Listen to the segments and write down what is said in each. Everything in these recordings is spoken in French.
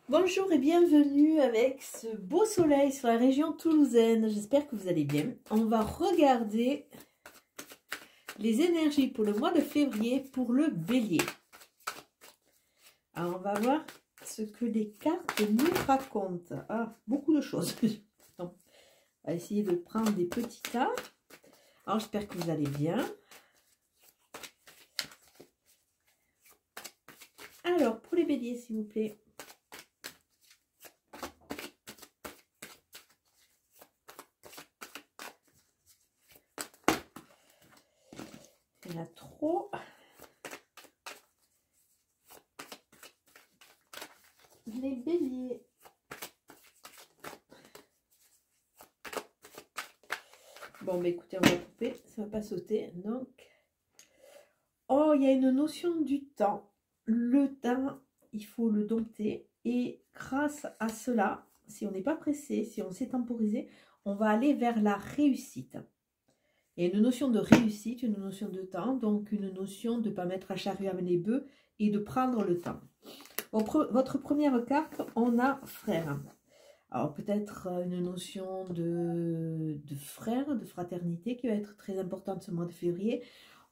Bonjour et bienvenue avec ce beau soleil sur la région toulousaine. J'espère que vous allez bien. On va regarder les énergies pour le mois de février pour le bélier. Alors on va voir ce que les cartes nous racontent. Ah, beaucoup de choses. On va essayer de prendre des petits tas. Alors j'espère que vous allez bien. Alors pour les béliers s'il vous plaît. Il y en a trop. Les béliers. Bon, bah écoutez, on va couper, ça va pas sauter. Donc, oh, il y a une notion du temps. Le temps, il faut le dompter. Et grâce à cela, si on n'est pas pressé, si on s'est temporisé, on va aller vers la réussite. Il y a une notion de réussite, une notion de temps, donc une notion de ne pas mettre à charrue avec les bœufs et de prendre le temps. Votre première carte, on a frère. Alors peut-être une notion de frère, de fraternité qui va être très importante ce mois de février.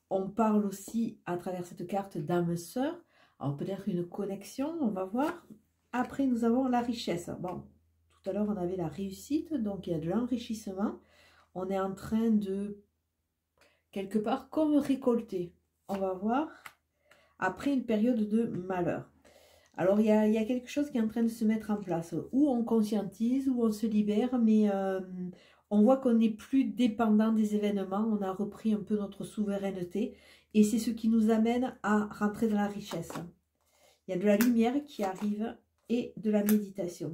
On parle aussi à travers cette carte d'âme sœur. Alors peut-être une connexion, on va voir. Après nous avons la richesse. Bon, tout à l'heure on avait la réussite, donc il y a de l'enrichissement. On est en train de quelque part comme récolter. On va voir après une période de malheur. Alors, il y a quelque chose qui est en train de se mettre en place, où on conscientise, où on se libère, mais on voit qu'on n'est plus dépendant des événements, on a repris un peu notre souveraineté, et c'est ce qui nous amène à rentrer dans la richesse. Il y a de la lumière qui arrive et de la méditation.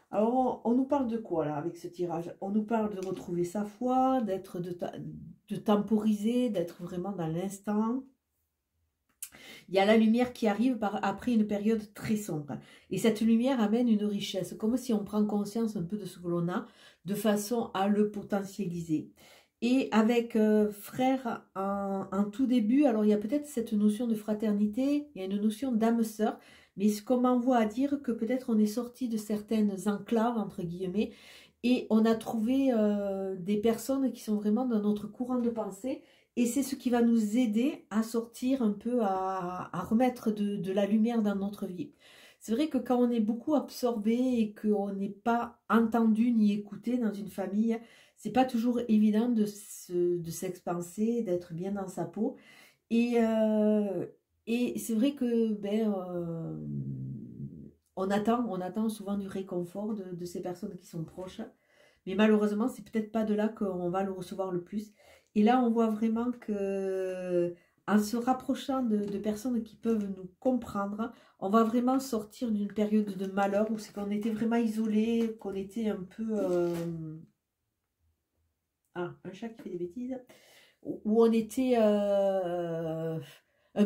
Alors, on nous parle de quoi, là, avec ce tirage? On nous parle de retrouver sa foi, de temporiser, d'être vraiment dans l'instant. Il y a la lumière qui arrive après une période très sombre. Et cette lumière amène une richesse, comme si on prend conscience un peu de ce que l'on a, de façon à le potentialiser. Et avec frère en tout début, alors il y a peut-être cette notion de fraternité, il y a une notion d'âme sœur, mais ce qu'on m'envoie à dire que peut-être on est sorti de certaines enclaves, entre guillemets, et on a trouvé des personnes qui sont vraiment dans notre courant de pensée. Et c'est ce qui va nous aider à sortir un peu, à remettre de la lumière dans notre vie. C'est vrai que quand on est beaucoup absorbé et qu'on n'est pas entendu ni écouté dans une famille, c'est pas toujours évident de s'expanser, d'être bien dans sa peau. Et c'est vrai que on attend souvent du réconfort de ces personnes qui sont proches. Mais malheureusement, c'est peut-être pas de là qu'on va le recevoir le plus. Et là, on voit vraiment que en se rapprochant de personnes qui peuvent nous comprendre, on va vraiment sortir d'une période de malheur où c'est qu'on était vraiment isolé, qu'on était un peu... Ah, un chat qui fait des bêtises. Où on était un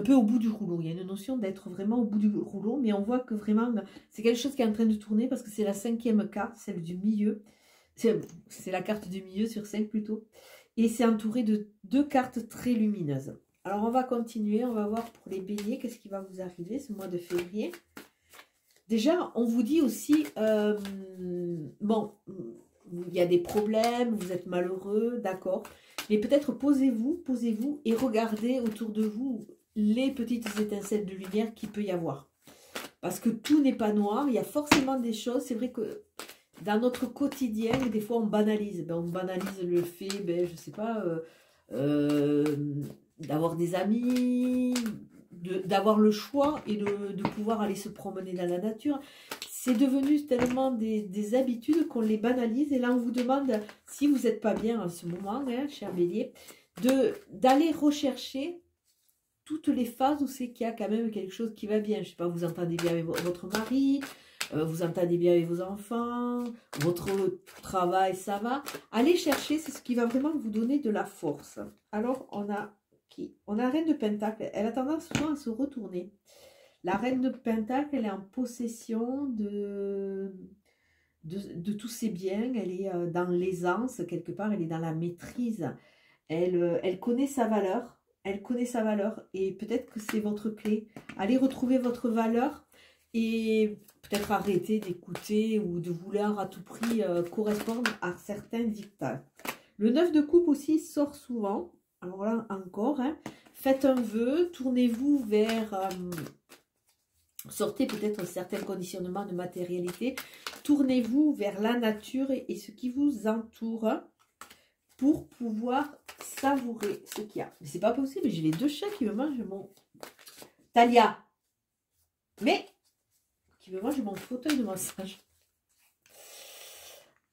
peu au bout du rouleau. Il y a une notion d'être vraiment au bout du rouleau, mais on voit que vraiment, c'est quelque chose qui est en train de tourner parce que c'est la 5e carte, celle du milieu. C'est la carte du milieu sur 5 plutôt. Et c'est entouré de 2 cartes très lumineuses. Alors on va continuer, on va voir pour les béliers, qu'est-ce qui va vous arriver ce mois de février. Déjà, on vous dit aussi, bon, il y a des problèmes, vous êtes malheureux, d'accord. Mais peut-être posez-vous et regardez autour de vous les petites étincelles de lumière qu'il peut y avoir. Parce que tout n'est pas noir, il y a forcément des choses, c'est vrai que dans notre quotidien, des fois on banalise. On banalise le fait, je ne sais pas, d'avoir des amis, d'avoir le choix et de pouvoir aller se promener dans la nature. C'est devenu tellement des habitudes qu'on les banalise. Et là, on vous demande, si vous n'êtes pas bien en ce moment, hein, cher bélier, d'aller rechercher toutes les phases où c'est qu'il y a quand même quelque chose qui va bien. Je ne sais pas, vous entendez bien avec votre mari, vous entendez bien avec vos enfants, votre travail, ça va. Allez chercher, c'est ce qui va vraiment vous donner de la force. Alors, on a qui? On a la Reine de Pentacle. Elle a tendance souvent à se retourner. La Reine de Pentacle, elle est en possession de tous ses biens. Elle est dans l'aisance, quelque part. Elle est dans la maîtrise. Elle connaît sa valeur. Elle connaît sa valeur. Et peut-être que c'est votre clé. Allez retrouver votre valeur. Et peut-être arrêter d'écouter ou de vouloir à tout prix correspondre à certains dictats. Le 9 de coupe aussi sort souvent. Alors là encore, hein, faites un vœu, tournez-vous vers... sortez peut-être certains conditionnements de matérialité. Tournez-vous vers la nature et ce qui vous entoure pour pouvoir savourer ce qu'il y a. Mais c'est pas possible, j'ai les deux chats qui me mangent mon... Talia. Mais qui me mange mon fauteuil de massage.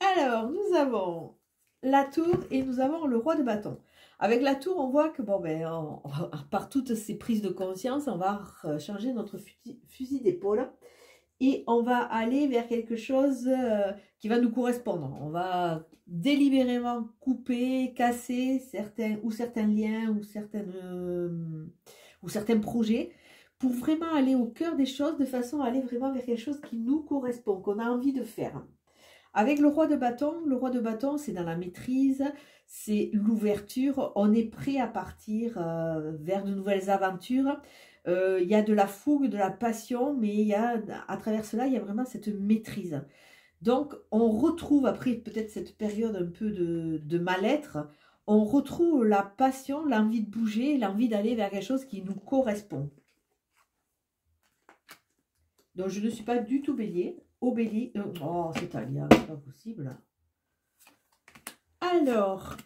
Alors, nous avons la tour et nous avons le roi de bâton. Avec la tour, on voit que, bon, ben, par toutes ces prises de conscience, on va changer notre fusil d'épaule et on va aller vers quelque chose qui va nous correspondre. On va délibérément couper, casser certains liens ou certains projets pour vraiment aller au cœur des choses de façon à aller vraiment vers quelque chose qui nous correspond, qu'on a envie de faire. Avec le roi de bâton, c'est dans la maîtrise, c'est l'ouverture, on est prêt à partir vers de nouvelles aventures. Il y a de la fougue, de la passion, mais il y a, à travers cela, il y a vraiment cette maîtrise. Donc, on retrouve, après peut-être cette période un peu de mal-être, on retrouve la passion, l'envie de bouger, l'envie d'aller vers quelque chose qui nous correspond. Donc, je ne suis pas du tout bélier. Au bélier, oh, c'est Talia, c'est pas possible. Alors,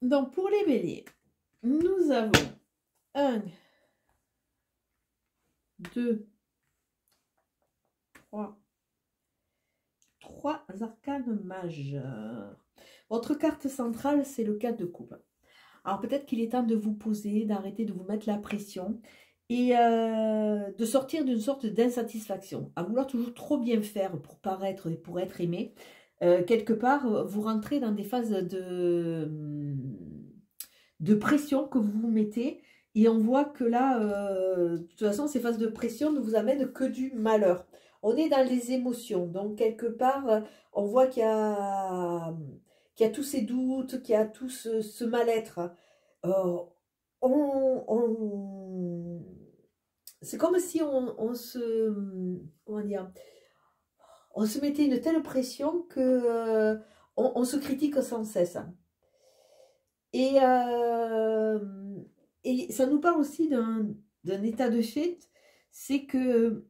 donc pour les béliers, nous avons 1, 2, 3 arcanes majeurs. Votre carte centrale, c'est le 4 de coupe. Alors peut-être qu'il est temps de vous poser, d'arrêter de vous mettre la pression et de sortir d'une sorte d'insatisfaction. À vouloir toujours trop bien faire pour paraître et pour être aimé. Quelque part, vous rentrez dans des phases de pression que vous vous mettez. Et on voit que là, de toute façon, ces phases de pression ne vous amènent que du malheur. On est dans les émotions. Donc, quelque part, on voit qu'il y a tous ces doutes, qu'il y a tout ce mal-être. C'est comme si on se... Comment dire? On se mettait une telle pression que on se critique sans cesse. Et ça nous parle aussi d'un état de fait, c'est que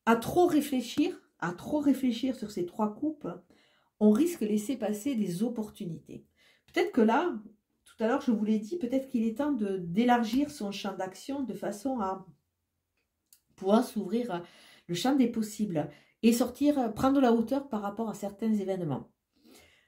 à trop réfléchir sur ces 3 coupes, on risque de laisser passer des opportunités. Peut-être que là, tout à l'heure je vous l'ai dit, peut-être qu'il est temps d'élargir son champ d'action de façon à pouvoir s'ouvrir le champ des possibles et prendre la hauteur par rapport à certains événements.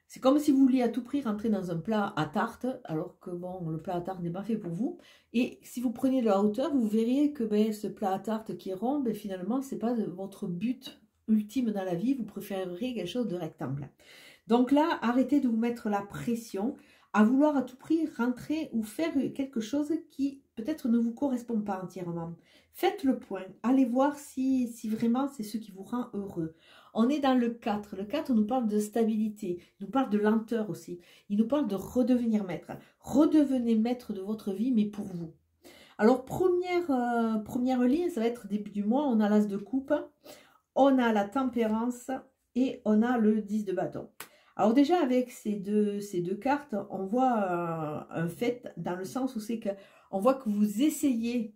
C'est comme si vous vouliez à tout prix rentrer dans un plat à tarte, alors que bon, le plat à tarte n'est pas fait pour vous. Et si vous preniez de la hauteur, vous verriez que ce plat à tarte qui est rond, finalement, ce n'est pas votre but ultime dans la vie. Vous préféreriez quelque chose de rectangle. Donc là, arrêtez de vous mettre la pression à vouloir à tout prix rentrer ou faire quelque chose qui peut-être ne vous correspond pas entièrement. Faites le point. Allez voir si vraiment c'est ce qui vous rend heureux. On est dans le 4. Le 4 nous parle de stabilité. Il nous parle de lenteur aussi. Il nous parle de redevenir maître. Redevenez maître de votre vie, mais pour vous. Alors, première ligne, ça va être début du mois. On a l'as de coupe. On a la tempérance. Et on a le 10 de bâton. Alors déjà, avec ces deux cartes, on voit un fait dans le sens où c'est qu'on voit que vous essayez,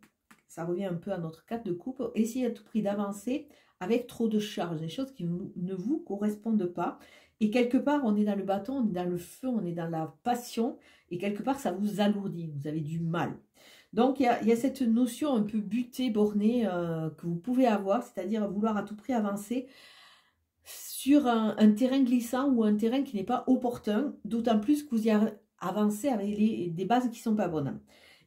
ça revient un peu à notre carte de coupe, essayez à tout prix d'avancer avec trop de charges, des choses qui ne vous correspondent pas. Et quelque part, on est dans le bâton, on est dans le feu, on est dans la passion. Et quelque part, ça vous alourdit, vous avez du mal. Donc, il y a cette notion un peu butée, bornée que vous pouvez avoir, c'est-à-dire vouloir à tout prix avancer sur un terrain glissant ou un terrain qui n'est pas opportun, d'autant plus que vous y avancez avec des bases qui ne sont pas bonnes.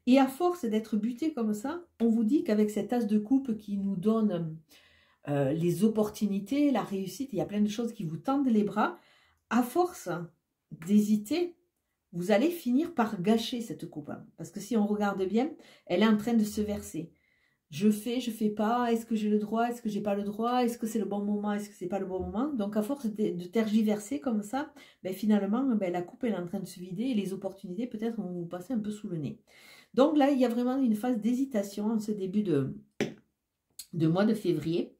Et à force d'être buté comme ça, on vous dit qu'avec cet as de coupe qui nous donne les opportunités, la réussite, il y a plein de choses qui vous tendent les bras, à force d'hésiter, vous allez finir par gâcher cette coupe. Parce que si on regarde bien, elle est en train de se verser. je fais pas, est-ce que j'ai le droit, est-ce que j'ai pas le droit, est-ce que c'est le bon moment, est-ce que c'est pas le bon moment. Donc à force de tergiverser comme ça, ben, finalement ben, la coupe elle est en train de se vider et les opportunités peut-être vont vous passer un peu sous le nez. Donc là il y a vraiment une phase d'hésitation en ce début de mois de février.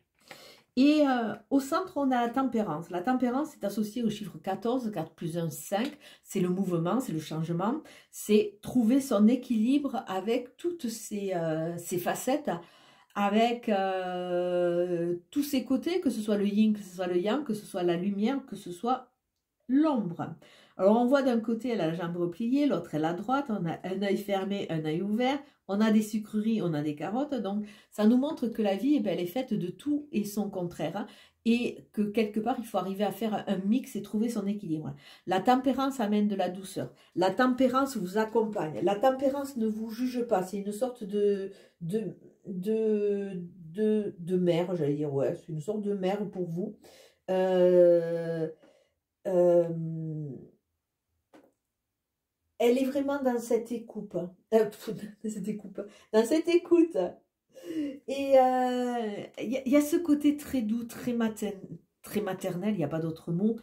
Et au centre, on a la tempérance. La tempérance est associée au chiffre 14, 4 plus 1, 5. C'est le mouvement, c'est le changement. C'est trouver son équilibre avec toutes ces facettes, avec tous ses côtés, que ce soit le yin, que ce soit le yang, que ce soit la lumière, que ce soit l'ombre. Alors on voit d'un côté, elle a la jambe repliée, l'autre elle a la droite, on a un œil fermé, un œil ouvert, on a des sucreries, on a des carottes, donc ça nous montre que la vie, eh bien, elle est faite de tout et son contraire, hein, et que quelque part, il faut arriver à faire un mix et trouver son équilibre. La tempérance amène de la douceur, la tempérance vous accompagne, la tempérance ne vous juge pas, c'est une sorte de mère, j'allais dire, ouais, c'est une sorte de mère pour vous. Elle est vraiment dans cette écoute, dans cette écoute. Et il y a ce côté très doux, très maternel, il n'y a pas d'autre mot,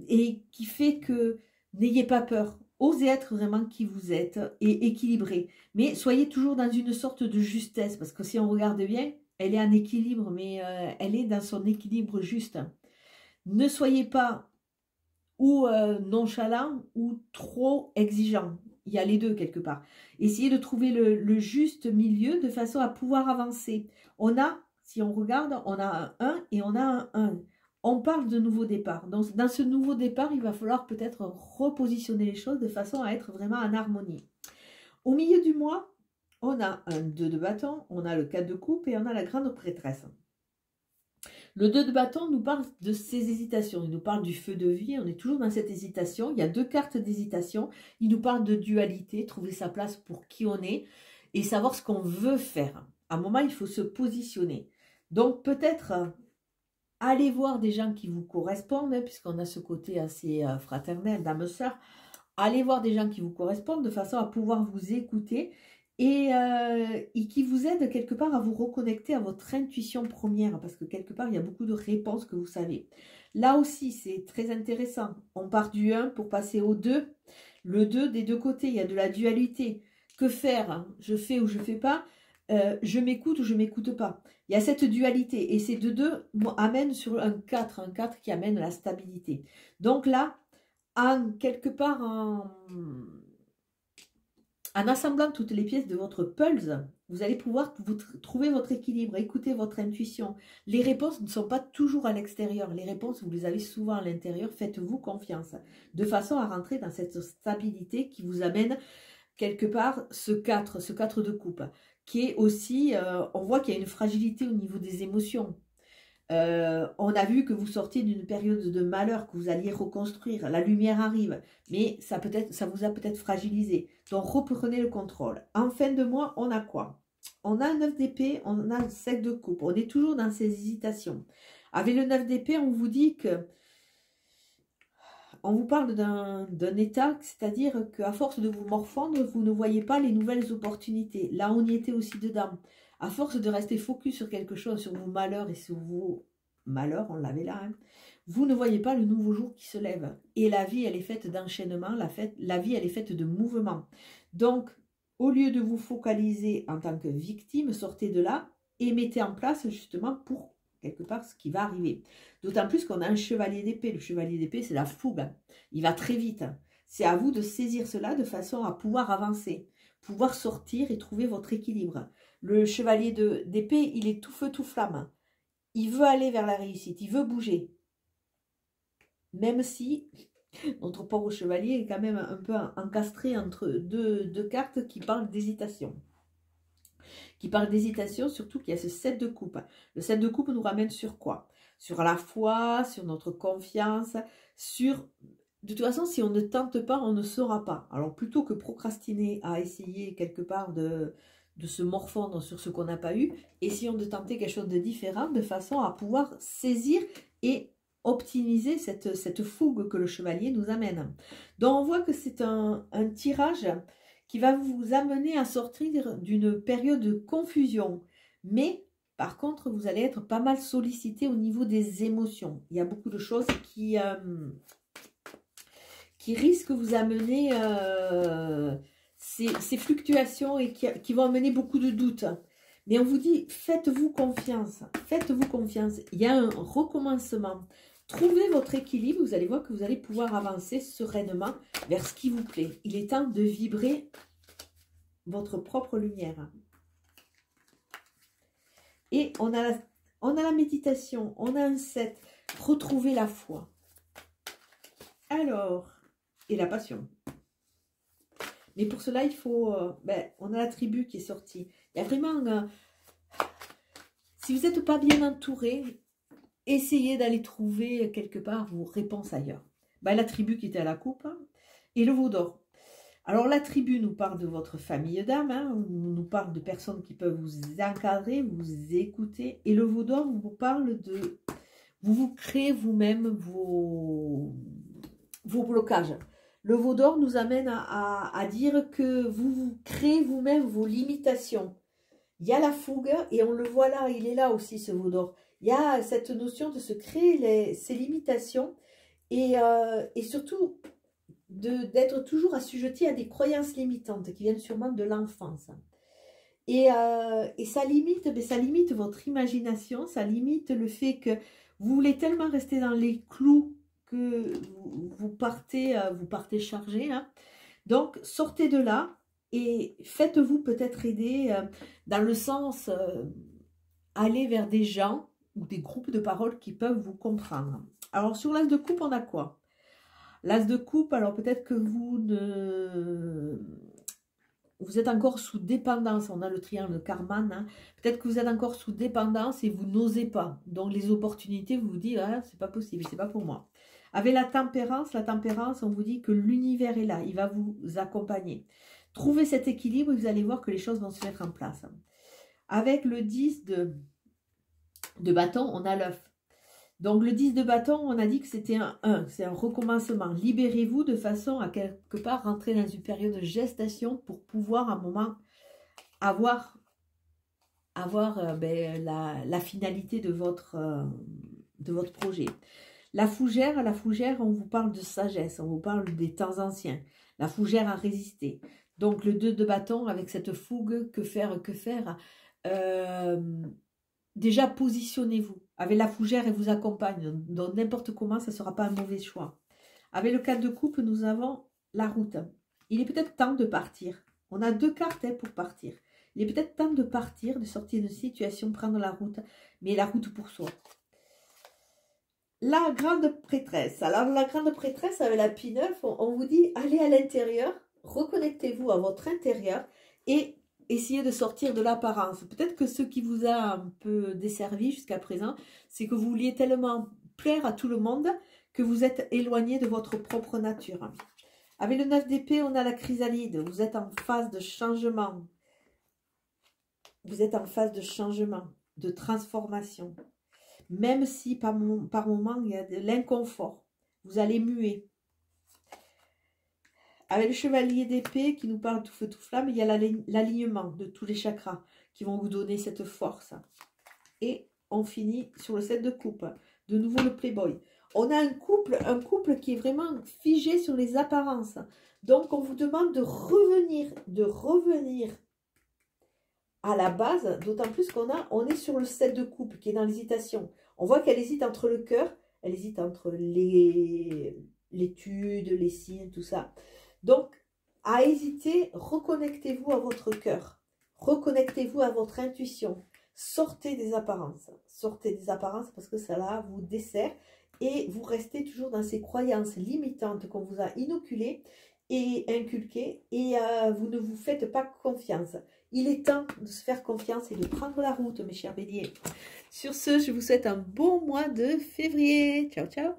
et qui fait que n'ayez pas peur, osez être vraiment qui vous êtes et équilibré. Mais soyez toujours dans une sorte de justesse, parce que si on regarde bien, elle est en équilibre, mais elle est dans son équilibre juste. Ne soyez pas ou nonchalant ou trop exigeant. Il y a les deux quelque part. Essayez de trouver le juste milieu de façon à pouvoir avancer. On a, si on regarde, on a un 1 et on a un 1. On parle de nouveau départ. Donc, dans ce nouveau départ, il va falloir peut-être repositionner les choses de façon à être vraiment en harmonie. Au milieu du mois, on a un 2 de bâton, on a le 4 de coupe et on a la grande prêtresse. Le 2 de bâton nous parle de ces hésitations, il nous parle du feu de vie, on est toujours dans cette hésitation, il y a deux cartes d'hésitation, il nous parle de dualité, trouver sa place pour qui on est et savoir ce qu'on veut faire. À un moment, il faut se positionner. Donc peut-être aller voir des gens qui vous correspondent, hein, puisqu'on a ce côté assez fraternel, d'âme-sœur, allez voir des gens qui vous correspondent de façon à pouvoir vous écouter et qui vous aident quelque part à vous reconnecter à votre intuition première, parce que quelque part, il y a beaucoup de réponses que vous savez. Là aussi, c'est très intéressant. On part du 1 pour passer au 2. Le 2, des deux côtés, il y a de la dualité. Que faire? Je fais ou je ne fais pas? Je m'écoute ou je ne m'écoute pas? Il y a cette dualité. Et ces deux amènent sur un 4 qui amène la stabilité. Donc là, quelque part en assemblant toutes les pièces de votre puzzle, vous allez pouvoir trouver votre équilibre, écouter votre intuition. Les réponses ne sont pas toujours à l'extérieur. Les réponses, vous les avez souvent à l'intérieur. Faites-vous confiance. De façon à rentrer dans cette stabilité qui vous amène quelque part ce 4 de coupe. Qui est aussi, on voit qu'il y a une fragilité au niveau des émotions. On a vu que vous sortiez d'une période de malheur, que vous alliez reconstruire. La lumière arrive, mais ça vous a peut-être fragilisé. Donc, reprenez le contrôle. En fin de mois, on a quoi? On a un 9 d'épée, on a un 5 de coupe. On est toujours dans ces hésitations. Avec le 9 d'épée, on vous dit que... On vous parle d'un état, c'est-à-dire qu'à force de vous morfondre, vous ne voyez pas les nouvelles opportunités. Là, on y était aussi dedans. À force de rester focus sur quelque chose, sur vos malheurs et sur vos malheurs, on l'avait là, hein, vous ne voyez pas le nouveau jour qui se lève. Et la vie, elle est faite d'enchaînement, la vie, elle est faite de mouvement. Donc, au lieu de vous focaliser en tant que victime, sortez de là et mettez en place justement pour quelque part ce qui va arriver. D'autant plus qu'on a un chevalier d'épée. Le chevalier d'épée, c'est la fougue. Il va très vite. C'est à vous de saisir cela de façon à pouvoir avancer, pouvoir sortir et trouver votre équilibre. Le chevalier d'épée, il est tout feu, tout flamme. Il veut aller vers la réussite, il veut bouger. Même si notre pauvre chevalier est quand même un peu encastré entre deux cartes qui parlent d'hésitation. Qui parlent d'hésitation, surtout qu'il y a ce 7 de coupe. Le 7 de coupe nous ramène sur quoi? Sur la foi, sur notre confiance, sur... De toute façon, si on ne tente pas, on ne saura pas. Alors, plutôt que procrastiner à essayer quelque part de se morfondre sur ce qu'on n'a pas eu, essayons de tenter quelque chose de différent de façon à pouvoir saisir et optimiser cette fougue que le chevalier nous amène. Donc, on voit que c'est un tirage qui va vous amener à sortir d'une période de confusion. Mais par contre, vous allez être pas mal sollicité au niveau des émotions. Il y a beaucoup de choses qui risquent de vous amener ces fluctuations et qui vont amener beaucoup de doutes. Mais on vous dit, faites-vous confiance. Faites-vous confiance. Il y a un recommencement. Trouvez votre équilibre. Vous allez voir que vous allez pouvoir avancer sereinement vers ce qui vous plaît. Il est temps de vibrer votre propre lumière. Et on a la méditation, on a un 7, retrouver la foi. Alors, et la passion. Mais pour cela, il faut, on a la tribu qui est sortie. Il y a vraiment, si vous n'êtes pas bien entouré, essayez d'aller trouver quelque part vos réponses ailleurs. La tribu qui était à la coupe, hein, et le veau d'or. Alors, la tribu nous parle de votre famille d'âme, hein, nous parle de personnes qui peuvent vous encadrer, vous écouter. Et le veau d'or vous parle de... Vous créez vous-même vos blocages. Le veau d'or nous amène à dire que vous créez vous-même vos limitations. Il y a la fougue, et on le voit là, il est là aussi ce veau d'or. Il y a cette notion de se créer ces limitations et surtout... d'être toujours assujetti à des croyances limitantes qui viennent sûrement de l'enfance. Et ça limite votre imagination, ça limite le fait que vous voulez tellement rester dans les clous que vous partez chargé. Hein. Donc, sortez de là et faites-vous peut-être aider dans le sens aller vers des gens ou des groupes de paroles qui peuvent vous comprendre. Alors, sur l'as de coupe, on a quoi? L'as de coupe, alors peut-être que vous êtes encore sous dépendance. On a le triangle de Karman. Hein. Peut-être que vous êtes encore sous dépendance et vous n'osez pas. Donc les opportunités, vous vous dites, ah, c'est pas possible, c'est pas pour moi. Avec la tempérance, on vous dit que l'univers est là, il va vous accompagner. Trouvez cet équilibre et vous allez voir que les choses vont se mettre en place. Avec le 10 de bâton, on a l'œuf. Donc, le 10 de bâton, on a dit que c'était un 1, c'est un recommencement. Libérez-vous de façon à quelque part rentrer dans une période de gestation pour pouvoir à un moment avoir la finalité de votre projet. La fougère, on vous parle de sagesse, on vous parle des temps anciens. La fougère a résisté. Donc, le 2 de bâton avec cette fougue, que faire déjà, positionnez-vous. Avec la fougère, elle vous accompagne. Donc, n'importe comment, ça ne sera pas un mauvais choix. Avec le 4 de coupe, nous avons la route. Il est peut-être temps de partir. On a 2 cartes pour partir. Il est peut-être temps de partir, de sortir d'une situation, prendre la route. Mais la route pour soi. La grande prêtresse. Alors, la grande prêtresse, avec la Pi 9, on vous dit, allez à l'intérieur, reconnectez-vous à votre intérieur et essayez de sortir de l'apparence. Peut-être que ce qui vous a un peu desservi jusqu'à présent, c'est que vous vouliez tellement plaire à tout le monde que vous êtes éloigné de votre propre nature. Avec le 9 d'épée, on a la chrysalide. Vous êtes en phase de changement. Vous êtes en phase de changement, de transformation. Même si par moment, il y a de l'inconfort. Vous allez muer. Avec le chevalier d'épée qui nous parle tout feu, tout flamme, il y a l'alignement de tous les chakras qui vont vous donner cette force. Et on finit sur le 7 de coupe. De nouveau le playboy. On a un couple qui est vraiment figé sur les apparences. Donc on vous demande de revenir à la base, d'autant plus on est sur le 7 de coupe qui est dans l'hésitation. On voit qu'elle hésite entre le cœur, elle hésite entre l'étude, les signes, tout ça. Donc, à hésiter, reconnectez-vous à votre cœur. Reconnectez-vous à votre intuition. Sortez des apparences. Sortez des apparences parce que ça vous dessert et vous restez toujours dans ces croyances limitantes qu'on vous a inoculées et inculquées et vous ne vous faites pas confiance. Il est temps de se faire confiance et de prendre la route, mes chers béliers. Sur ce, je vous souhaite un bon mois de février. Ciao, ciao.